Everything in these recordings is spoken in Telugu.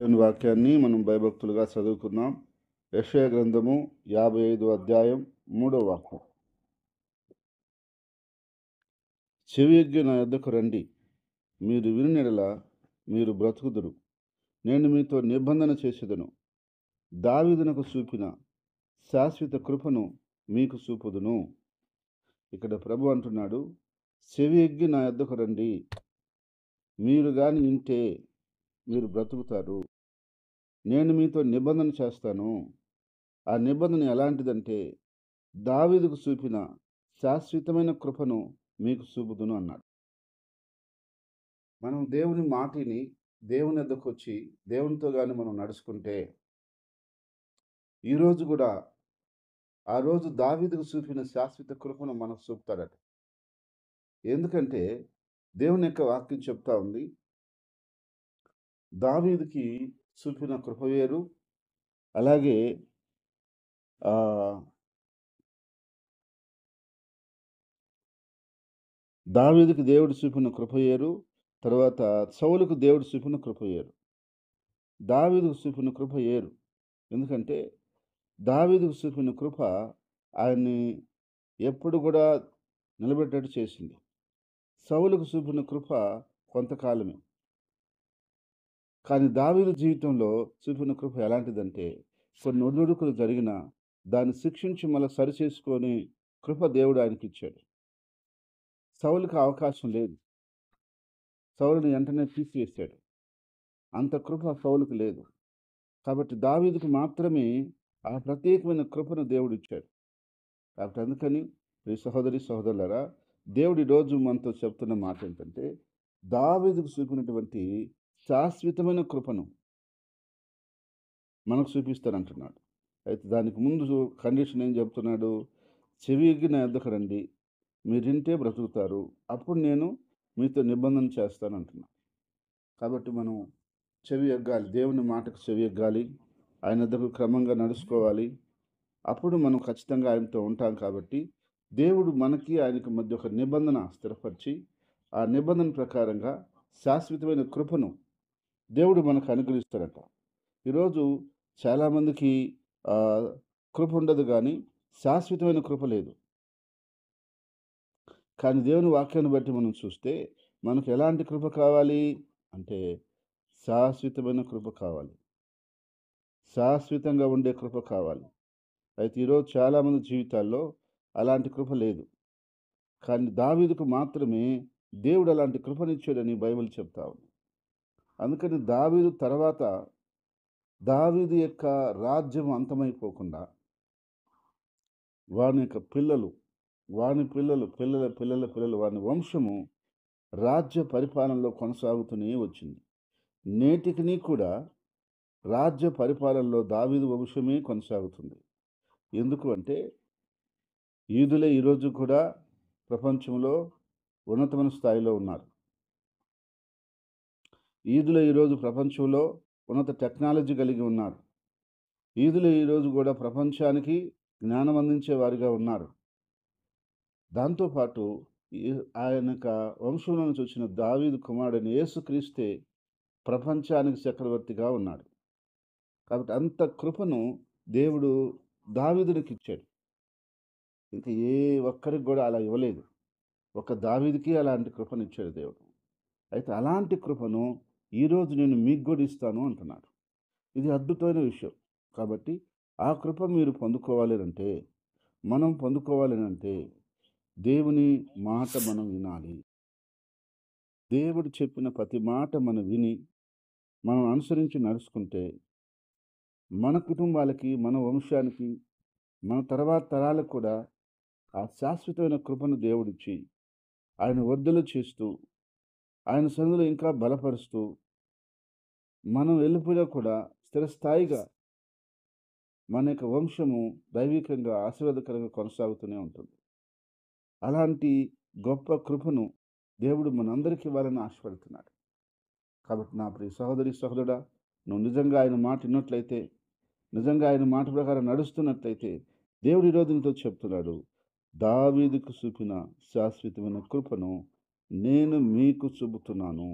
దేవుని వాక్యాన్ని మనం భయభక్తులుగా చదువుకుందాం. యెషయా గ్రంథము 55 అధ్యాయం 3వ వాక్యం. చెవియొగ్గి నా యొద్దకు రండి, మీరు విని యెడల మీరు బ్రతుకుదురు. నేను మీతో నిబంధన చేసేదను, దావీదునకు చూపిన శాశ్వత కృపను మీకు చూపుదును. ఇక్కడ ప్రభు అంటున్నాడు, చెవియొగ్గి నా యొద్దకు రండి, మీరు గాని వింటే మీరు బ్రతుకుతారు. నేను మీతో నిబంధన చేస్తాను. ఆ నిబంధన ఎలాంటిదంటే, దావీదుకు చూపిన శాశ్వతమైన కృపను మీకు చూపుదును అన్నాడు. మనం దేవుని మాటిని, దేవుని యొద్దకొచ్చి దేవునితో గాని మనం నడుచుకుంటే, ఈరోజు కూడా ఆ రోజు దావీదుకు చూపిన శాశ్వత కృపను మనకు చూపుతాడట. ఎందుకంటే దేవుని యొక్క వాక్యం చెప్తా ఉంది, దావీదుకి చూపిన కృప వేరు. అలాగే దావీదుకి దేవుడు చూపిన కృప వేరు. తర్వాత సౌలుకు దేవుడు చూపిన కృప వేరు. దావీదుకు చూపిన కృప వేరు. ఎందుకంటే దావీదుకు చూపిన కృప ఆయన్ని ఎప్పుడు కూడా నిలబెట్టేట్టు చేసింది. సౌలుకు చూపిన కృప కొంతకాలమే. కానీ దావీదు జీవితంలో చూపిన కృప ఎలాంటిదంటే, కొన్ని ఒడిదుడుకులు జరిగినా దాన్ని శిక్షించి మళ్ళీ సరిచేసుకొని కృప దేవుడు ఆయనకిచ్చాడు. సౌలుకి అవకాశం లేదు. సౌలుని వెంటనే తీసివేశాడు. అంత కృప సౌలుకు లేదు. కాబట్టి దావీదుకు మాత్రమే ఆ ప్రత్యేకమైన కృపను దేవుడిచ్చాడు. కాబట్టి అందుకని ప్రియ సహోదరి సహోదరులారా, దేవుడు ఈరోజు మనతో చెప్తున్న మాట ఏంటంటే, దావీదుకు చూపినటువంటి శాశ్వతమైన కృపను మనకు చూపిస్తానంటున్నాడు. అయితే దానికి ముందు కండిషన్ ఏం చెప్తున్నాడు? చెవియొగ్గి నా యొద్దకు రండి, మీరింటే బ్రతుకుతారు, అప్పుడు నేను మీతో నిబంధన చేస్తానంటున్నాడు. కాబట్టి మనం చెవియొగ్గాలి, దేవుని మాటకు చెవియొగ్గాలి, ఆయన యొద్దకు క్రమంగా నడుచుకోవాలి. అప్పుడు మనం ఖచ్చితంగా ఆయనతో ఉంటాం. కాబట్టి దేవుడు మనకి ఆయనకి మధ్య ఒక నిబంధన స్థిరపరిచి, ఆ నిబంధన ప్రకారంగా శాశ్వతమైన కృపను దేవుడు మనకు అనుగ్రహిస్తాడట. ఈరోజు చాలామందికి కృప ఉండదు, కానీ శాశ్వతమైన కృప లేదు. కానీ దేవుని వాక్యాన్ని బట్టి మనం చూస్తే మనకు ఎలాంటి కృప కావాలి అంటే, శాశ్వతమైన కృప కావాలి, శాశ్వతంగా ఉండే కృప కావాలి. అయితే ఈరోజు చాలామంది జీవితాల్లో అలాంటి కృప లేదు. కానీ దావీదుకు మాత్రమే దేవుడు అలాంటి కృపనిచ్చాడని బైబిల్ చెప్తా ఉంది. అందుకని దావీదు తర్వాత దావీదు యొక్క రాజ్యం అంతమైపోకుండా వాని యొక్క పిల్లలు, వాని పిల్లలు, పిల్లల పిల్లల పిల్లలు, వాని వంశము రాజ్య పరిపాలనలో కొనసాగుతూనే వచ్చింది. నేటికిని కూడా రాజ్య పరిపాలనలో దావీదు వంశమే కొనసాగుతుంది. ఎందుకు అంటే, యూదులే ఈరోజు కూడా ప్రపంచంలో ఉన్నతమైన స్థాయిలో ఉన్నారు. యూదులే ఈరోజు ప్రపంచంలో ఉన్నత టెక్నాలజీ కలిగి ఉన్నారు. యూదులే ఈరోజు కూడా ప్రపంచానికి జ్ఞానం అందించే వారిగా ఉన్నారు. దాంతోపాటు ఆయన యొక్క వంశంలో నుంచి వచ్చిన దావీదు కుమారుడైన యేసుక్రీస్తే ప్రపంచానికి చక్రవర్తిగా ఉన్నాడు. కాబట్టి అంత కృపను దేవుడు దావీదునికి ఇచ్చాడు. ఇంకా ఏ ఒక్కరికి కూడా అలా ఇవ్వలేదు. ఒక దావీదుకి అలాంటి కృపను ఇచ్చాడు దేవుడు. అయితే అలాంటి కృపను ఈరోజు నేను మీకు కూడా ఇస్తాను అంటున్నాడు. ఇది అద్భుతమైన విషయం. కాబట్టి ఆ కృప మీరు పొందుకోవాలి అంటే, మనం పొందుకోవాలి అంటే, దేవుని మాట మనం వినాలి. దేవుడు చెప్పిన ప్రతి మాట మనం విని, మనం అనుసరించి నడుచుకుంటే, మన కుటుంబాలకి, మన వంశానికి, మన తర్వాత తరాలకు కూడా ఆ శాశ్వతమైన కృపను దేవుడిచ్చి, ఆయన వర్ధలు చేస్తూ, ఆయన సన్నిధిలో ఇంకా బలపరుస్తూ, మనం వెళ్ళిపోయినా కూడా స్థిరస్థాయిగా మన యొక్క వంశము దైవికంగా ఆశీర్వాదకరంగా కొనసాగుతూనే ఉంటుంది. అలాంటి గొప్ప కృపను దేవుడు మనందరికీ ఇవ్వాలని ఆశపడుతున్నాడు. కాబట్టి నా ప్రియ సహోదరి సహోదరుడా, నువ్వు నిజంగా ఆయన మాట విన్నట్లయితే, నిజంగా ఆయన మాట ప్రకారం నడుస్తున్నట్లయితే, దేవుడు ఈరోజు నీతో చెప్తున్నాడు, దావీదుకు చూపిన శాశ్వతమైన కృపను నేను మీకు చూపుతున్నాను.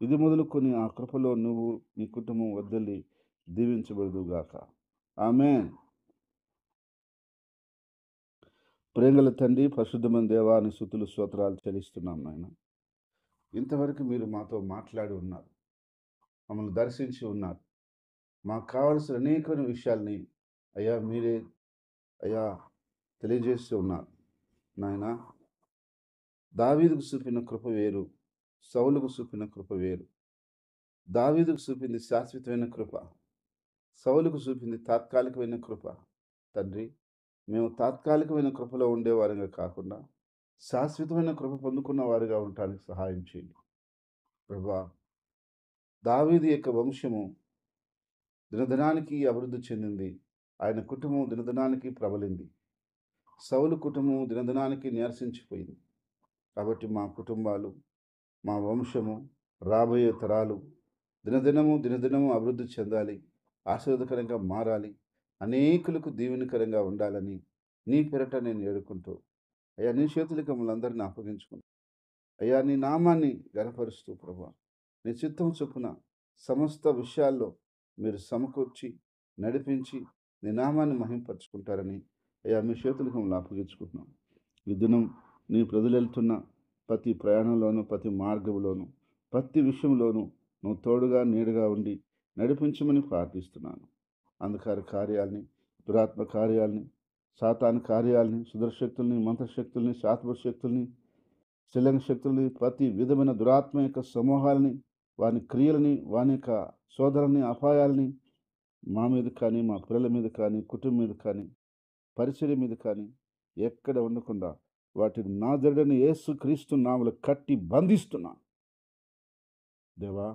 ఇది మొదలుకొని ఆ కృపలో నువ్వు నీ కుటుంబం వద్దలి దీవించబడుదుగాక. ఆమేన్. ప్రేమగల తండ్రి, పరిశుద్ధమైన దేవా నీ స్తుతులు స్తోత్రాలు చెల్లిస్తున్నాం నాయన. ఇంతవరకు మీరు మాతో మాట్లాడి ఉన్నారు. మమ్మల్ని దర్శించి ఉన్నారు. మాకు కావలసిన అనేకమైన విషయాల్ని అయ్యా మీరే అయ్యా తెలియజేస్తూ ఉన్నారు. నాయన, దావీదుకు చూపిన కృప వేరు, సౌలుకు చూపిన కృప వేరు. దావీదుకు చూపింది శాశ్వతమైన కృప, సౌలుకు చూపింది తాత్కాలికమైన కృప. తండ్రి, మేము తాత్కాలికమైన కృపలో ఉండేవారిగా కాకుండా శాశ్వతమైన కృప పొందుకున్న వారిగా ఉండటానికి సహాయం చేయండి ప్రభా. దావీదు యొక్క వంశము దినదినానికి అభివృద్ధి చెందింది. ఆయన కుటుంబం దినదినానికి ప్రబలింది. సౌలు కుటుంబం దినదినానికి నీరసించిపోయింది. కాబట్టి మా కుటుంబాలు, మా వంశము, రాబోయే తరాలు దినదినము అభివృద్ధి చెందాలి, ఆశీర్వాదకరంగా మారాలి, అనేకులకు దీవెనకరంగా ఉండాలని నీ పేరట నేను వేడుకుంటూ అయ్యా నీ చేతులకు మమ్మల్ని అందరినీ అప్పగించుకుంటూ అయ్యా నీ నామాన్ని గణపరుస్తూ ప్రభా, నీ చిత్తం చొప్పున సమస్త విషయాల్లో మీరు సమకూర్చి నడిపించి నీ నామాన్ని మహింపరుచుకుంటారని అయ్యా మీ చేతులకు మమ్మల్ని అప్పగించుకుంటున్నాం. ఈ దినం నీ ప్రజలు వెళ్తున్న ప్రతి ప్రయాణంలోనూ, ప్రతి మార్గంలోనూ, ప్రతి విషయంలోనూ నువ్వు తోడుగా నీడగా ఉండి నడిపించమని ప్రార్థిస్తున్నాను. అంధకార కార్యాలని, దురాత్మ కార్యాలని, సాతాను కార్యాలని, సుదర్శక్తుల్ని, మంత్రశక్తుల్ని, శాత్వ శక్తుల్ని, శిలంగ శక్తుల్ని, ప్రతి విధమైన దురాత్మ యొక్క సమూహాలని, వాని క్రియలని, వాని యొక్క సోదరుని అపాయాలని మా మీద కానీ, మా పిల్లల మీద కానీ, కుటుంబం మీద కానీ, పరిచర్య మీద కానీ ఎక్కడ ఉండకుండా వాటిని నాజరుడైన యేసు క్రీస్తు నామములో కట్టి బంధిస్తున్నాను. దేవా,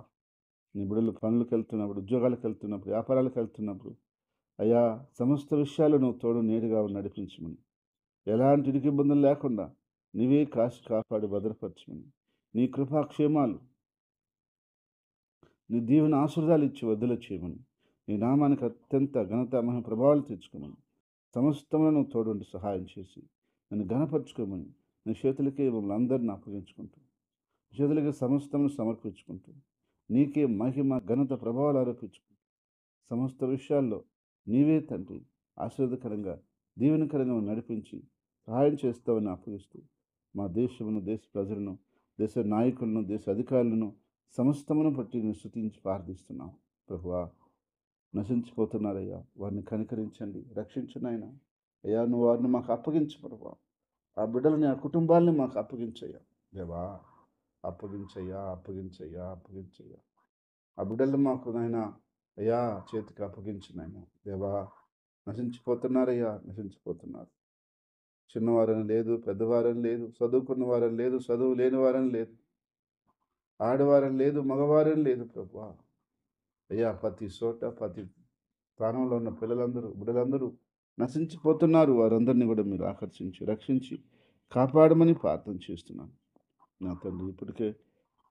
నీ బిడ్డలు పనులకు వెళ్తున్నప్పుడు, ఉద్యోగాలకు వెళ్తున్నప్పుడు, వ్యాపారాలకు వెళ్తున్నప్పుడు అయ్యా సమస్త విషయాలు నువ్వు తోడు నీడుగా నడిపించమని, ఎలాంటి ఇరుకు ఇబ్బందులు లేకుండా నీవే కాసి కాపాడి భద్రపరచమని, నీ కృపాక్షేమాలు, నీ దీవెన ఆశీర్వాదాలు ఇచ్చి వదిలి చేయమని, నీ నామానికి అత్యంత ఘనత మహిమ ప్రభావాలు తెచ్చుకోమని, సమస్తములను నువ్వు తోడుండి సహాయం చేసి నన్ను ఘనపరుచుకోమని నీ చేతులకే మమ్మల్ని అందరిని అప్పగించుకుంటూ, చేతులకి సమస్తమును సమర్పించుకుంటూ, నీకే మహిమ ఘనత ప్రభావాలు ఆరోపించుకుంటూ, సమస్త విషయాల్లో నీవే తండ్రి ఆశీర్వాదకరంగా దీవెనకరంగా నడిపించి సహాయం చేస్తావని అప్పగిస్తూ, మా దేశమును, దేశ ప్రజలను, దేశ నాయకులను, దేశ అధికారులను సమస్తమును బట్టి నేను స్తుతించి ప్రార్థిస్తున్నాం. ప్రభువా, నశించిపోతున్నారయ్యా, వారిని కనికరించండి, రక్షించండి ఆయన. అయ్యా నువ్వు వారిని మాకు అప్పగించు ప్రభువా. ఆ బిడ్డలని, ఆ కుటుంబాలని మాకు అప్పగించయ్యా దేవా. అప్పగించయ్యా, అప్పగించయ్యా, అప్పగించయ్యా. ఆ బిడ్డలు మాకు నాయన అయ్యా చేతికి అప్పగించు నాయన దేవా. నశించిపోతున్నారయ్యా, నశించిపోతున్నారు. చిన్నవారని లేదు, పెద్దవారని లేదు, చదువుకున్న వారని లేదు, చదువు లేని వారని లేదు, ఆడవారని లేదు, మగవారని లేదు ప్రభువా. అయ్యా ప్రతి చోట, ప్రతి ప్రాణంలో ఉన్న పిల్లలందరూ, బిడ్డలందరూ నశించిపోతున్నారు. వారందరినీ కూడా మీరు ఆకర్షించి, రక్షించి, కాపాడమని ప్రార్థన చేస్తున్నాను. నా తండ్రి, ఇప్పటికే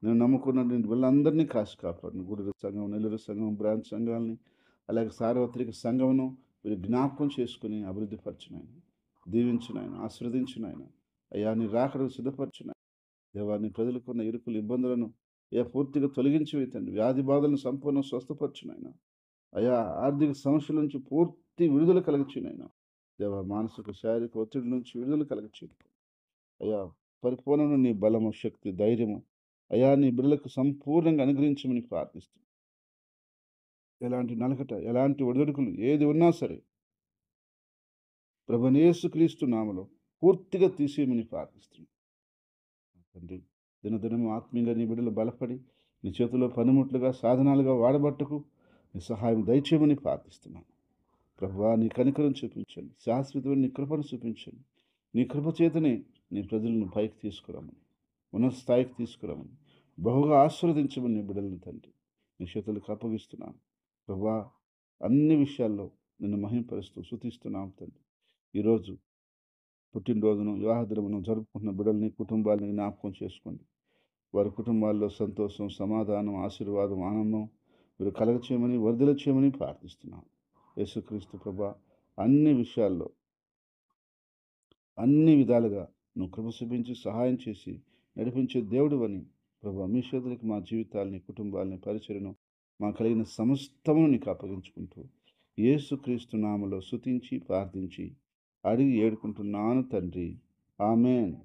నేను నమ్ముకున్న వీళ్ళందరినీ కాసి కాపాడు. గుడి సంఘం, నెల్లూరు సంఘం, బ్రాంచ్ సంఘాలని, అలాగే సార్వత్రిక సంఘమును మీరు జ్ఞాపకం చేసుకుని అభివృద్ధి పరిచినాయన, దీవించినాయన, ఆశీర్వదించినాయన. అయ్యా నీ రాకడకు సిద్ధపరచునాయన దేవాన్ని, ప్రజలకున్న ఇరుకులు, ఇబ్బందులను అయ్యా పూర్తిగా తొలగించి వేతండి. వ్యాధి బాధలను సంపూర్ణ స్వస్థపరచునాయన. అయ్యా ఆర్థిక సమస్యల నుంచి పూర్తి విడుదల కలగచ్చునాయన దేవా. మానసిక, శారీరక ఒత్తిడి నుంచి విడుదల కలగచ్చు అయ్యా. పరిపూర్ణ నీ బలము, శక్తి, ధైర్యము అయ్యా నీ బిడ్డలకు సంపూర్ణంగా అనుగ్రహించమని ప్రార్థిస్తాం. ఎలాంటి నలకట, ఎలాంటి ఒడిదుడుకులు ఏది ఉన్నా సరే ప్రభువైన యేసుక్రీస్తు నామములో పూర్తిగా తీసేయమని ప్రార్థిస్తున్నాం తండ్రి. దినదినము ఆత్మీయంగా నీ బిడ్డలు బలపడి నీ చేతిలో పనిముట్లుగా, సాధనాలుగా వాడబట్టుకు నీ సహాయం దయచేయమని ప్రార్థిస్తున్నాను. ప్రభువా, నీ కనికరం చూపించండి, శాశ్వతమైన నీ కృపను చూపించండి. నీ కృప చేతనే నీ ప్రజలను పైకి తీసుకురామని, ఉన్నత స్థాయికి తీసుకురామని, బహుగా ఆశీర్వదించమని నీ బిడ్డలను తండ్రి నీ చేతులకు అప్పగిస్తున్నాను. ప్రభువా, అన్ని విషయాల్లో నిన్ను మహింపరుస్తూ స్తుతిస్తున్నాం తండ్రి. ఈరోజు పుట్టినరోజును, వివాహ దినమును జరుపుకుంటున్న బిడ్డల్ని, కుటుంబాలని జ్ఞాపకం చేసుకోండి. వారి కుటుంబాల్లో సంతోషం, సమాధానం, ఆశీర్వాదం, ఆనందం మీరు కలగచేయమని, వర్ధల చేయమని ప్రార్థిస్తున్నాం. యేసుక్రీస్తు ప్రభువా, అన్ని విషయాల్లో, అన్ని విధాలుగా నువ్వు కృప చూపించి సహాయం చేసి నడిపించే దేవుడు అని ప్రభువా, మీ చేతులకు మా జీవితాల్ని, కుటుంబాల్ని, పరిచర్యను, మాకు కలిగిన సమస్తమును నీకు అప్పగించుకుంటూ, యేసుక్రీస్తు నామములో స్తుతించి, ప్రార్థించి, అడిగి ఏడుకుంటున్నాను తండ్రి. ఆమేన్.